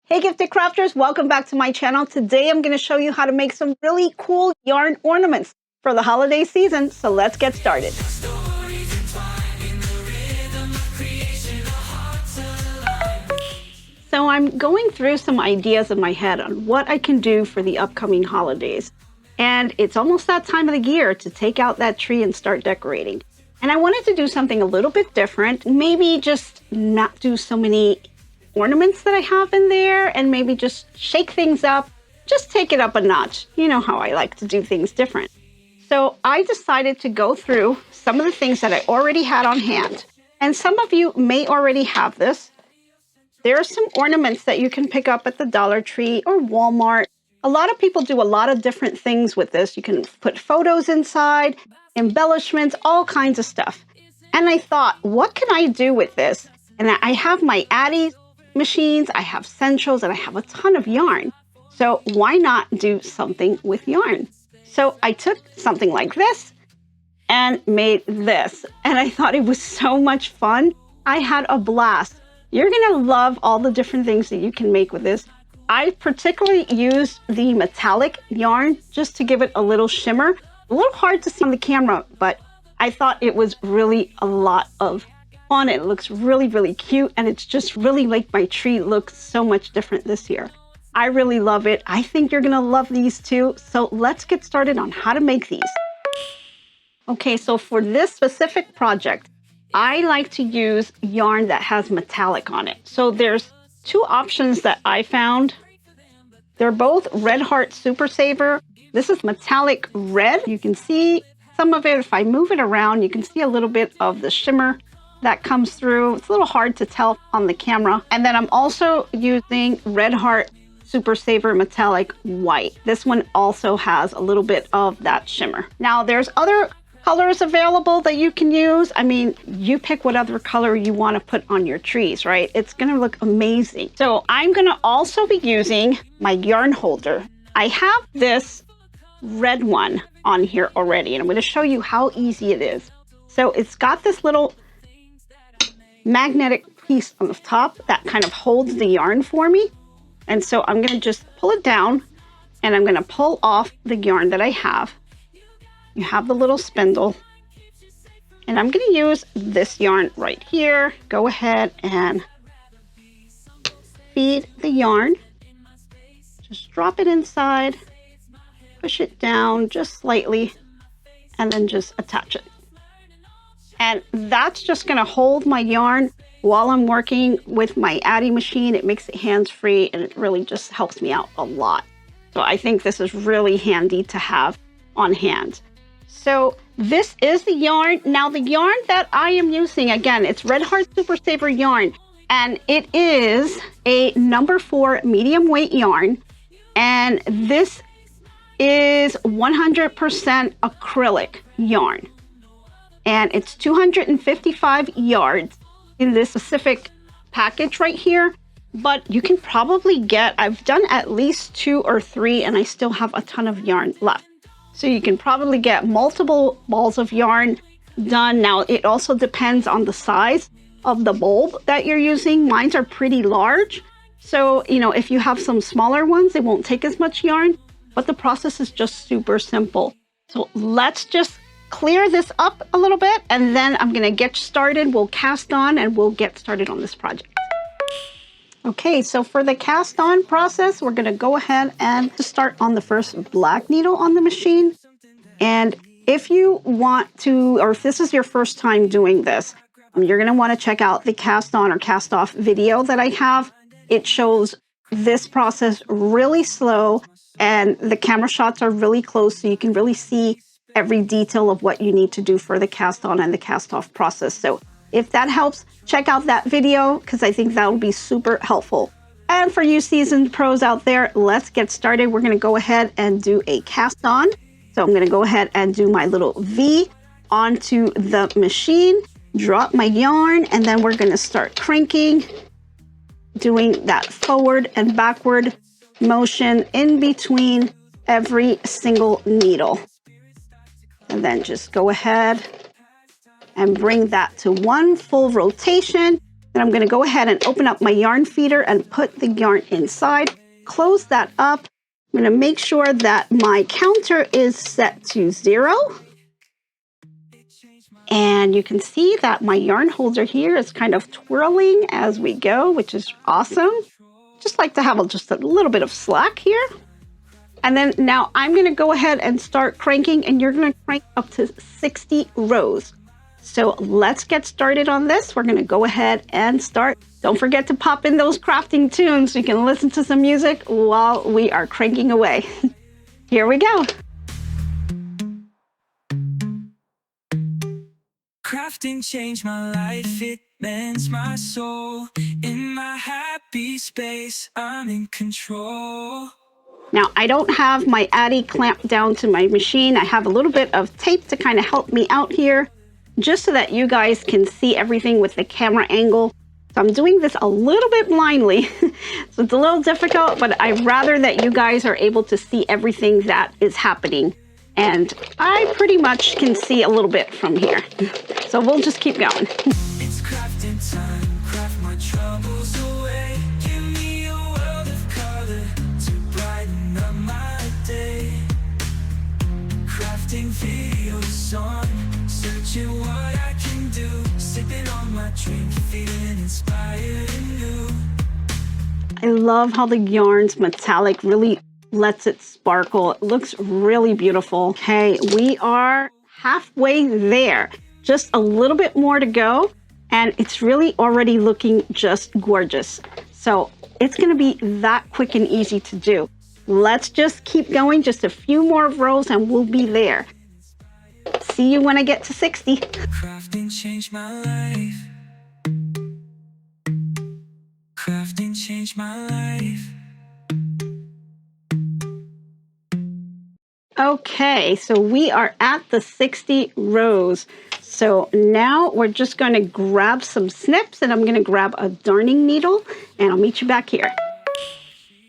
Hey gifted crafters, welcome back to my channel. Today I'm going to show you how to make some really cool yarn ornaments for the holiday season. So let's get started. So I'm going through some ideas in my head on what I can do for the upcoming holidays. And it's almost that time of the year to take out that tree and start decorating. And I wanted to do something a little bit different, maybe just not do so many ornaments that I have in there and maybe just shake things up, just take it up a notch. You know how I like to do things different. So I decided to go through some of the things that I already had on hand. And some of you may already have this. There are some ornaments that you can pick up at the Dollar Tree or Walmart. A lot of people do a lot of different things with this. You can put photos inside, embellishments, all kinds of stuff. And I thought, what can I do with this? And I have my Addi machines, I have Sentros, and I have a ton of yarn. So why not do something with yarn? So I took something like this and made this. And I thought it was so much fun. I had a blast. You're gonna love all the different things that you can make with this. I particularly used the metallic yarn just to give it a little shimmer. A little hard to see on the camera, but I thought it was really a lot of fun. It looks really, really cute, and it's just really like my tree looks so much different this year. I really love it. I think you're gonna love these too. So let's get started on how to make these. Okay, so for this specific project, I like to use yarn that has metallic on it. So there's two options that I found. They're both Red Heart Super Saver. This is metallic red. You can see some of it. If I move it around, you can see a little bit of the shimmer that comes through. It's a little hard to tell on the camera. And then I'm also using Red Heart Super Saver Metallic White. This one also has a little bit of that shimmer. Now there's other colors available that you can use. I mean, you pick what other color you want to put on your trees, right? It's going to look amazing. So I'm going to also be using my yarn holder. I have this red one on here already, and I'm going to show you how easy it is. So it's got this little magnetic piece on the top that kind of holds the yarn for me. And so I'm going to just pull it down, and I'm going to pull off the yarn that I have. You have the little spindle, and I'm going to use this yarn right here. Go ahead and feed the yarn. Just drop it inside, push it down just slightly, and then just attach it. And that's just going to hold my yarn while I'm working with my Addi machine. It makes it hands-free, and it really just helps me out a lot. So I think this is really handy to have on hand. So this is the yarn. Now the yarn that I am using, again, it's Red Heart Super Saver yarn, and it is a number 4 medium weight yarn. And this is 100% acrylic yarn. And it's 255 yards in this specific package right here. But you can probably get, I've done at least 2 or 3, and I still have a ton of yarn left. So you can probably get multiple balls of yarn done. Now, it also depends on the size of the bulb that you're using. Mine are pretty large. So, you know, if you have some smaller ones, it won't take as much yarn, but the process is just super simple. So let's just clear this up a little bit, and then I'm gonna get started. We'll cast on and we'll get started on this project. Okay, so for the cast on process, we're gonna go ahead and start on the first black needle on the machine. And if you want to, or if this is your first time doing this, you're gonna wanna check out the cast on or cast off video that I have. It shows this process really slow, and the camera shots are really close, so you can really see every detail of what you need to do for the cast on and the cast off process. So if that helps, check out that video, because I think that will be super helpful. And for you seasoned pros out there, let's get started. We're gonna go ahead and do a cast on. So I'm gonna go ahead and do my little V onto the machine, drop my yarn, and then we're gonna start cranking, doing that forward and backward motion in between every single needle. And then just go ahead and bring that to one full rotation. Then I'm going to go ahead and open up my yarn feeder and put the yarn inside. Close that up. I'm going to make sure that my counter is set to 0. And you can see that my yarn holder here is kind of twirling as we go, which is awesome. Just like to have just a little bit of slack here. And then now I'm going to go ahead and start cranking, and you're going to crank up to 60 rows. So let's get started on this. We're going to go ahead and start. Don't forget to pop in those crafting tunes so you can listen to some music while we are cranking away. Here we go. Crafting changed my life, it mends my soul. In my happy space, I'm in control. Now, I don't have my Addi clamped down to my machine. I have a little bit of tape to kind of help me out here, just so that you guys can see everything with the camera angle. So I'm doing this a little bit blindly. So it's a little difficult, but I'd rather that you guys are able to see everything that is happening. And I pretty much can see a little bit from here. So we'll just keep going. It's crafting time, craft my troubles away. Give me a world of color to brighten up my day. Crafting videos on, searching what I can do. Sipping on my drink, feeling inspired and new. I love how the yarn's metallic really lets it sparkle. It looks really beautiful. Okay, we are halfway there. Just a little bit more to go, and it's really already looking just gorgeous. So it's going to be that quick and easy to do. Let's just keep going, just a few more rows and we'll be there. See you when I get to 60. Crafting changed my life. Crafting changed my life. Okay, so we are at the 60 rows. So now we're just going to grab some snips, and I'm going to grab a darning needle, and I'll meet you back here.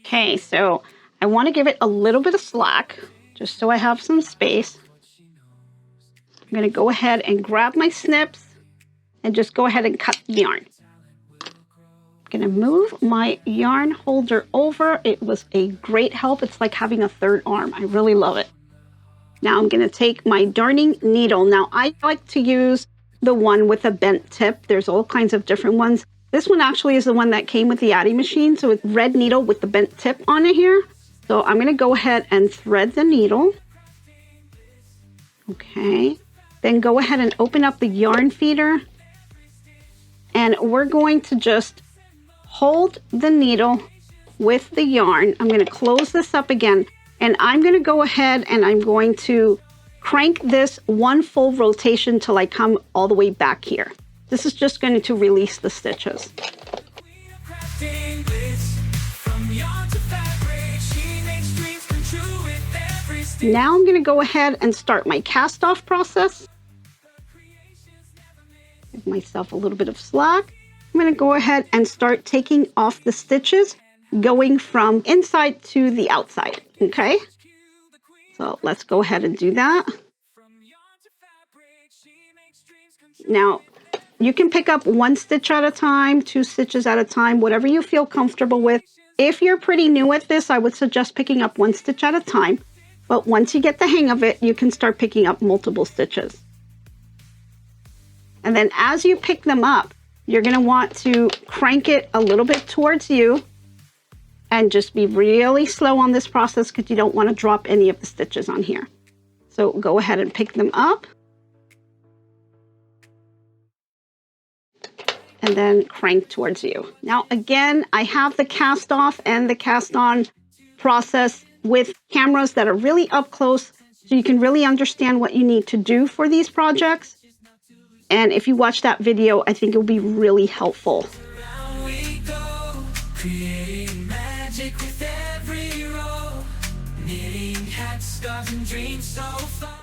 Okay, so I want to give it a little bit of slack, just so I have some space. I'm going to go ahead and grab my snips and just go ahead and cut the yarn. I'm going to move my yarn holder over. It was a great help. It's like having a third arm. I really love it. Now I'm going to take my darning needle. Now I like to use the one with a bent tip. There's all kinds of different ones. This one actually is the one that came with the Addi machine. So it's red needle with the bent tip on it here. So I'm going to go ahead and thread the needle. Okay. Then go ahead and open up the yarn feeder. And we're going to just hold the needle with the yarn. I'm going to close this up again, and I'm going to go ahead and I'm going to crank this one full rotation till I come all the way back here. This is just going to release the stitches. Now I'm going to go ahead and start my cast off process. Give myself a little bit of slack. I'm going to go ahead and start taking off the stitches, going from inside to the outside, okay? So let's go ahead and do that. Now, you can pick up 1 stitch at a time, 2 stitches at a time, whatever you feel comfortable with. If you're pretty new at this, I would suggest picking up 1 stitch at a time. But once you get the hang of it, you can start picking up multiple stitches. And then as you pick them up, you're going to want to crank it a little bit towards you and just be really slow on this process because you don't want to drop any of the stitches on here. So go ahead and pick them up and then crank towards you. Now, again, I have the cast off and the cast on process with cameras that are really up close so you can really understand what you need to do for these projects. And if you watch that video, I think it'll be really helpful.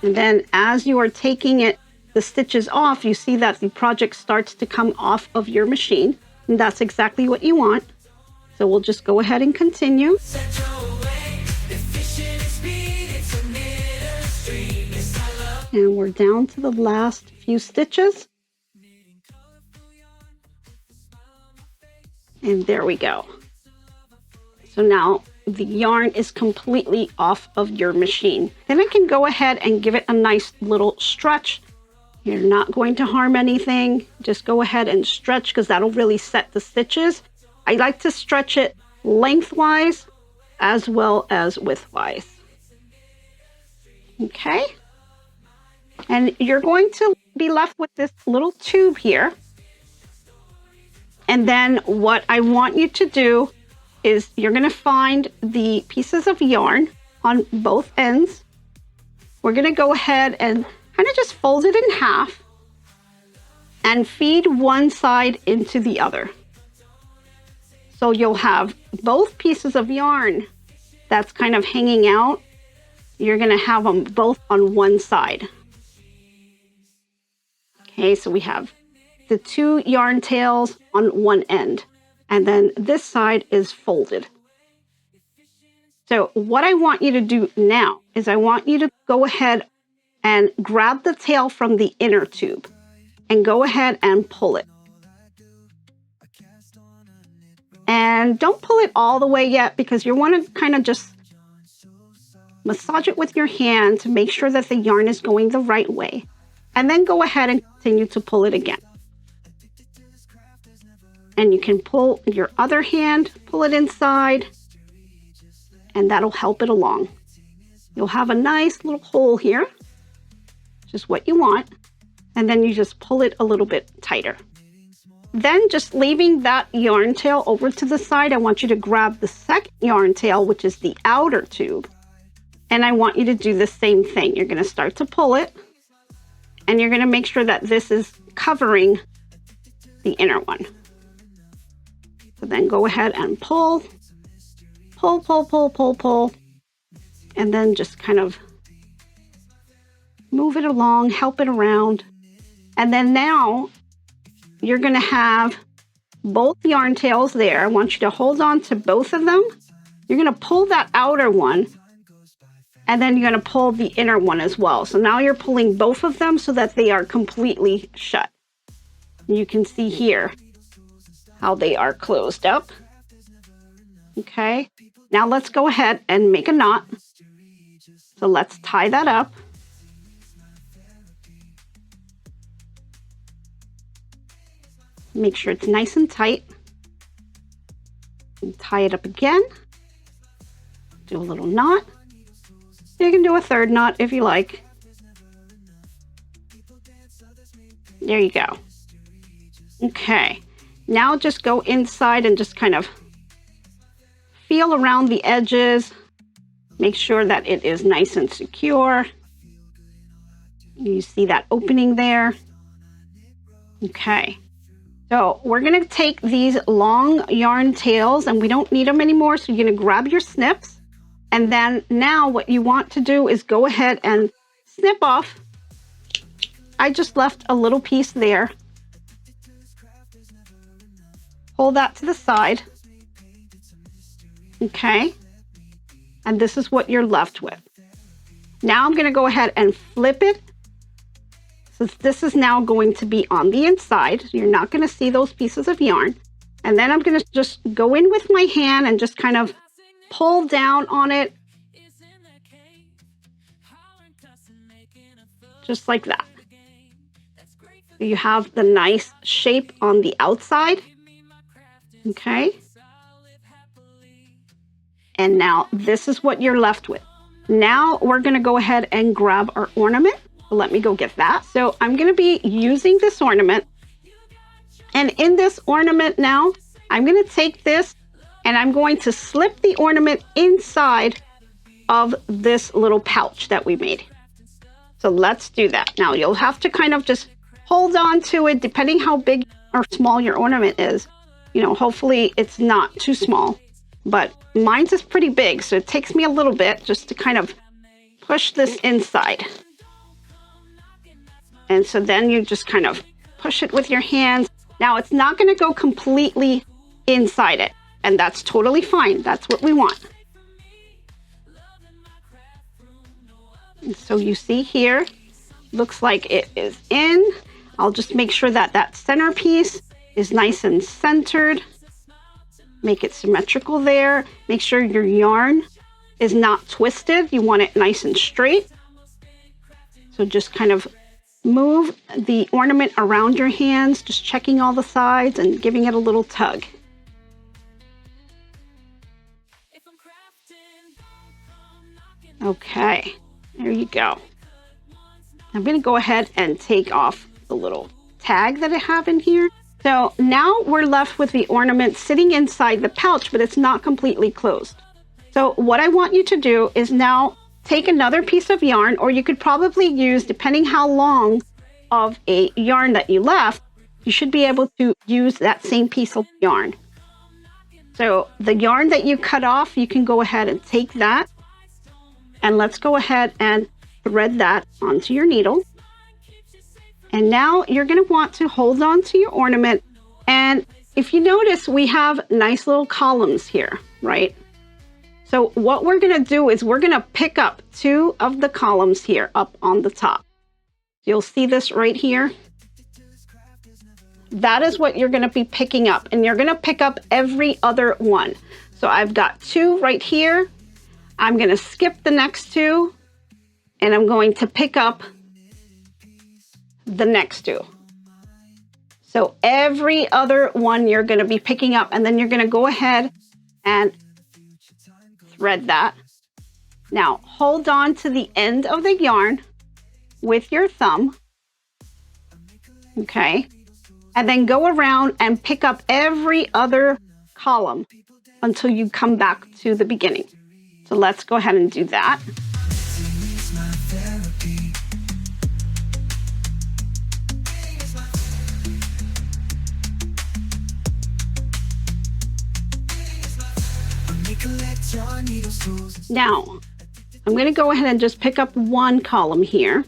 And then as you are taking the stitches off, you see that the project starts to come off of your machine. And that's exactly what you want. So we'll just go ahead and continue. And we're down to the last few stitches. And there we go. So now the yarn is completely off of your machine. Then I can go ahead and give it a nice little stretch. You're not going to harm anything. Just go ahead and stretch because that'll really set the stitches. I like to stretch it lengthwise as well as widthwise. Okay. And you're going to be left with this little tube here. And then what I want you to do is you're going to find the pieces of yarn on both ends. We're going to go ahead and kind of just fold it in half and feed one side into the other. So you'll have both pieces of yarn that's kind of hanging out. You're going to have them both on one side. Okay, so we have the two yarn tails on one end, and then this side is folded. So what I want you to do now is I want you to go ahead and grab the tail from the inner tube and go ahead and pull it. And don't pull it all the way yet because you want to kind of just massage it with your hand to make sure that the yarn is going the right way. And then go ahead and continue to pull it again. And you can pull your other hand, pull it inside, and that'll help it along. You'll have a nice little hole here, just what you want. And then you just pull it a little bit tighter. Then just leaving that yarn tail over to the side, I want you to grab the second yarn tail, which is the outer tube. And I want you to do the same thing. You're going to start to pull it. And you're going to make sure that this is covering the inner one. So then go ahead and pull, pull, pull, pull, pull, pull. And then just kind of move it along, help it around. And then now you're going to have both yarn tails there. I want you to hold on to both of them. You're going to pull that outer one. And then you're going to pull the inner one as well. So now you're pulling both of them so that they are completely shut. You can see here how they are closed up. Okay. Now let's go ahead and make a knot. So let's tie that up. Make sure it's nice and tight. And tie it up again. Do a little knot. You can do a third knot if you like. There you go. Okay. Now just go inside and just kind of feel around the edges. Make sure that it is nice and secure. You see that opening there? Okay. So we're going to take these long yarn tails and we don't need them anymore. So you're going to grab your snips. And then now what you want to do is go ahead and snip off. I just left a little piece there. Pull that to the side. Okay. And this is what you're left with. Now I'm going to go ahead and flip it. So this is now going to be on the inside. You're not going to see those pieces of yarn. And then I'm going to just go in with my hand and just kind of pull down on it. Just like that. You have the nice shape on the outside. Okay. And now this is what you're left with. Now we're going to go ahead and grab our ornament. Let me go get that. So I'm going to be using this ornament. And in this ornament now, I'm going to take this and I'm going to slip the ornament inside of this little pouch that we made. So let's do that. Now you'll have to kind of just hold on to it depending how big or small your ornament is. You know, hopefully it's not too small, but mine's is pretty big. So it takes me a little bit just to kind of push this inside. And so then you just kind of push it with your hands. Now it's not going to go completely inside it. And that's totally fine. That's what we want. And so you see here, looks like it is in. I'll just make sure that that center piece is nice and centered. Make it symmetrical there. Make sure your yarn is not twisted. You want it nice and straight. So just kind of move the ornament around your hands, just checking all the sides and giving it a little tug. Okay, there you go. I'm going to go ahead and take off the little tag that I have in here. So now we're left with the ornament sitting inside the pouch, but it's not completely closed. So what I want you to do is now take another piece of yarn, or you could probably use, depending how long of a yarn that you left, you should be able to use that same piece of yarn. So the yarn that you cut off, you can go ahead and take that, and let's go ahead and thread that onto your needle. And now you're going to want to hold on to your ornament. And if you notice, we have nice little columns here, right? So what we're going to do is we're going to pick up 2 of the columns here up on the top. You'll see this right here. That is what you're going to be picking up. And you're going to pick up every other one. So I've got 2 right here. I'm going to skip the next 2. And I'm going to pick up the next 2. So every other one you're going to be picking up, and then you're going to go ahead and thread that. Now hold on to the end of the yarn with your thumb, okay, and then go around and pick up every other column until you come back to the beginning. So let's go ahead and do that. Now, I'm going to go ahead and just pick up 1 column here.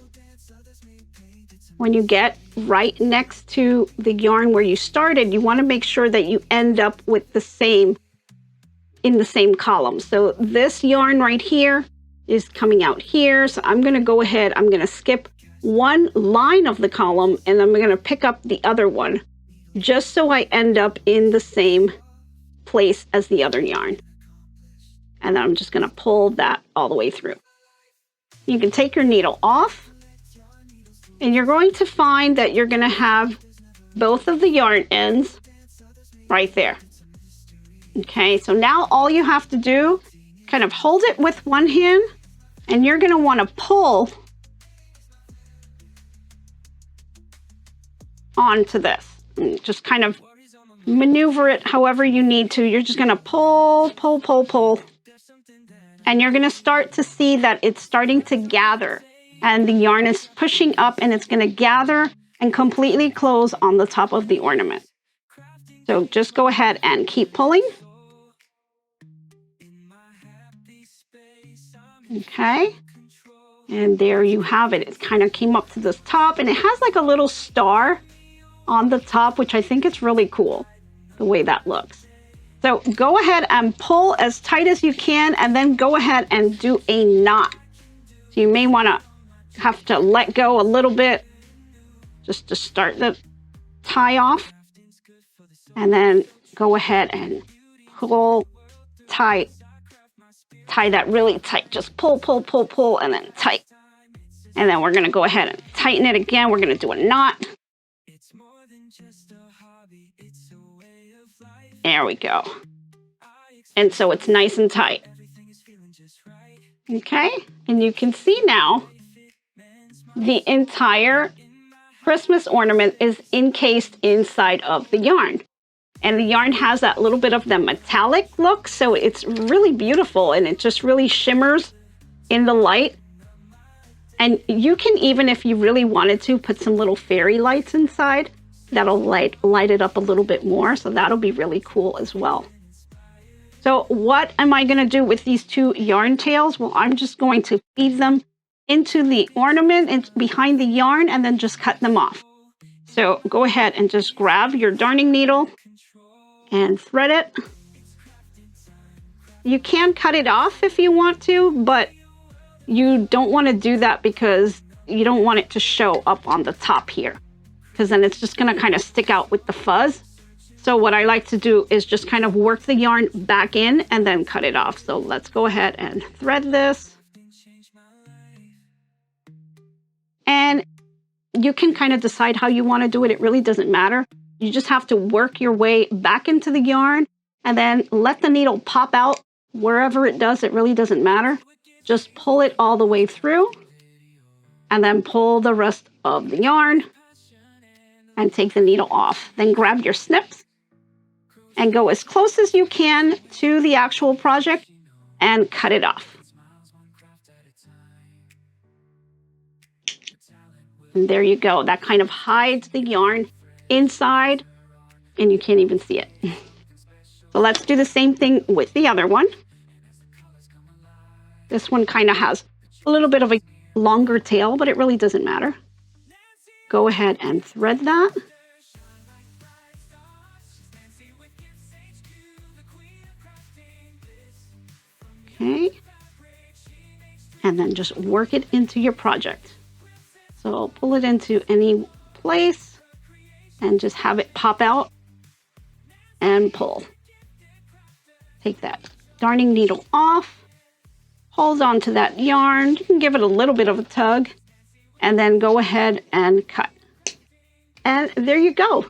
When you get right next to the yarn where you started, you want to make sure that you end up with in the same column. So this yarn right here is coming out here. So I'm going to go ahead, I'm going to skip 1 line of the column, and I'm going to pick up the other one just so I end up in the same place as the other yarn. And then I'm just going to pull that all the way through. You can take your needle off, and you're going to find that you're going to have both of the yarn ends right there. Okay, so now all you have to do, kind of hold it with one hand, and you're going to want to pull onto this. And just kind of maneuver it however you need to. You're just going to pull, pull, pull, pull. And you're going to start to see that it's starting to gather. And the yarn is pushing up, and it's going to gather and completely close on the top of the ornament. So just go ahead and keep pulling. Okay. And there you have it. It kind of came up to this top, and it has like a little star on the top, which I think is really cool, the way that looks. So go ahead and pull as tight as you can, and then go ahead and do a knot. So you may want to have to let go a little bit just to start the tie off. And then go ahead and pull tight. Tie that really tight. Just pull, pull, pull, pull, and then tight. And then we're going to go ahead and tighten it again. We're going to do a knot. There we go. And so it's nice and tight. Okay, and you can see now the entire Christmas ornament is encased inside of the yarn. And the yarn has that little bit of the metallic look, so it's really beautiful, and it just really shimmers in the light. And you can even, if you really wanted to, put some little fairy lights inside. That'll light it up a little bit more, so that'll be really cool as well. So what am I going to do with these 2 yarn tails? Well, I'm just going to feed them into the ornament and behind the yarn, and then just cut them off. So go ahead and just grab your darning needle and thread it. You can cut it off if you want to, but you don't want to do that because you don't want it to show up on the top here, because then it's just going to kind of stick out with the fuzz. So what I like to do is just kind of work the yarn back in and then cut it off. So let's go ahead and thread this. And you can kind of decide how you want to do it. It really doesn't matter. You just have to work your way back into the yarn and then let the needle pop out wherever it does. It really doesn't matter. Just pull it all the way through and then pull the rest of the yarn and take the needle off. Then grab your snips and go as close as you can to the actual project and cut it off. And there you go. That kind of hides the yarn inside and you can't even see it. So let's do the same thing with the other one. This one kind of has a little bit of a longer tail, but it really doesn't matter. Go ahead and thread that. Okay. And then just work it into your project. So pull it into any place and just have it pop out and pull. Take that darning needle off. Hold on to that yarn. You can give it a little bit of a tug and then go ahead and cut. And there you go.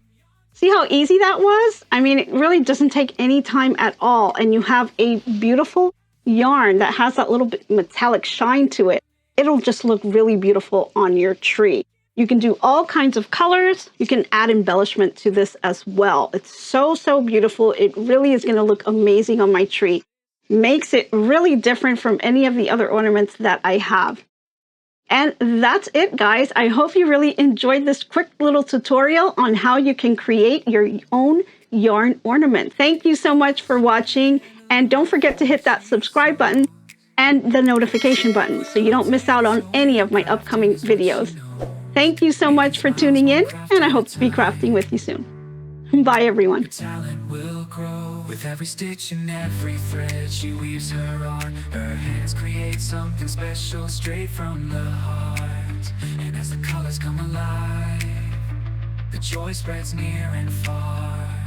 See how easy that was? I mean, it really doesn't take any time at all. And you have a beautiful yarn that has that little bit metallic shine to it. It'll just look really beautiful on your tree. You can do all kinds of colors. You can add embellishment to this as well. It's so, so beautiful. It really is going to look amazing on my tree. Makes it really different from any of the other ornaments that I have. And that's it, guys. I hope you really enjoyed this quick little tutorial on how you can create your own yarn ornament. Thank you so much for watching. And don't forget to hit that subscribe button and the notification button so you don't miss out on any of my upcoming videos. Thank you so much for tuning in, and I hope to be crafting with you soon. Bye, everyone. Talent will grow with every stitch and every thread she weaves her on. Her hands create something special straight from the heart. And as the colors come alive, the joy spreads near and far.